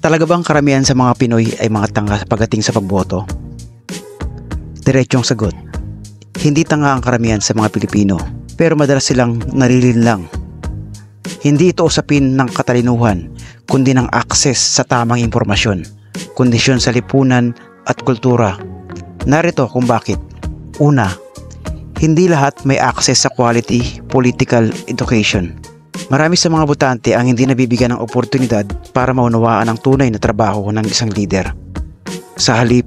Talaga bang karamihan sa mga Pinoy ay mga tanga pagdating sa pagboto? Diretsong sagot, hindi tanga ang karamihan sa mga Pilipino, pero madalas silang nalilinlang. Hindi ito usapin ng katalinuhan, kundi ng akses sa tamang impormasyon, kondisyon sa lipunan at kultura. Narito kung bakit. Una, hindi lahat may access sa quality political education. Marami sa mga botante ang hindi nabibigyan ng oportunidad para maunawaan ang tunay na trabaho ng isang leader. Sa halip,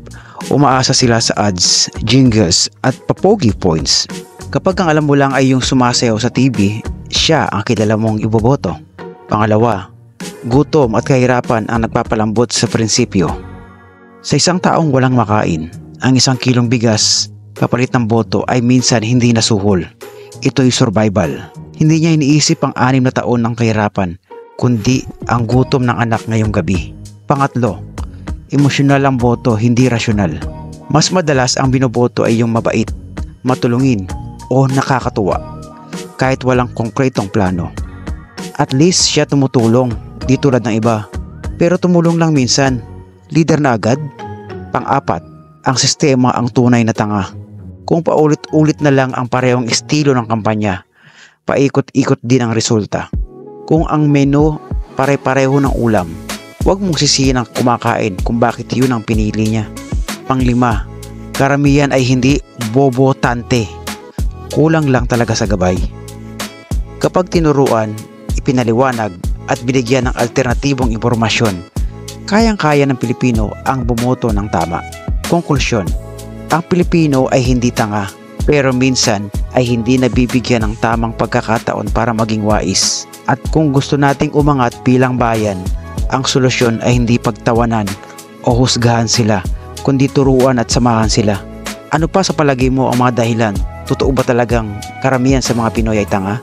umaasa sila sa ads, jingles at papogi points. Kapag ang alam mo lang ay yung sumasayaw sa TV, siya ang kilala mong iboboto. Pangalawa, gutom at kahirapan ang nagpapalambot sa prinsipyo. Sa isang taong walang makain, ang 1 kilong bigas kapalit ng boto ay minsan hindi nasuhol. Ito'y survival. Hindi niya iniisip ang 6 na taon ng kahirapan, kundi ang gutom ng anak ngayong gabi. Pangatlo, emosyonal ang boto, hindi rasyonal. Mas madalas ang binoboto ay yung mabait, matulungin o nakakatuwa, kahit walang konkretong plano. At least siya tumutulong, di tulad ng iba. Pero tumulong lang minsan, leader na agad. Pang-apat, ang sistema ang tunay na tanga. Kung paulit-ulit na lang ang parehong estilo ng kampanya, paikot-ikot din ang resulta. Kung ang menu pare-pareho ng ulam, huwag mong sisihin ang kumakain kung bakit yun ang pinili niya. Panglima, karamihan ay hindi bobotante. Kulang lang talaga sa gabay. Kapag tinuruan, ipinaliwanag at binigyan ng alternatibong impormasyon, kayang-kaya ng Pilipino ang bumoto ng tama. Konklusyon, ang Pilipino ay hindi tanga, pero minsan ay hindi nabibigyan ng tamang pagkakataon para maging wais. At kung gusto nating umangat bilang bayan, ang solusyon ay hindi pagtawanan o husgahan sila, kundi turuan at samahan sila. Ano pa sa palagay mo ang mga dahilan? Totoo ba talagang karamihan sa mga Pinoy ay tanga?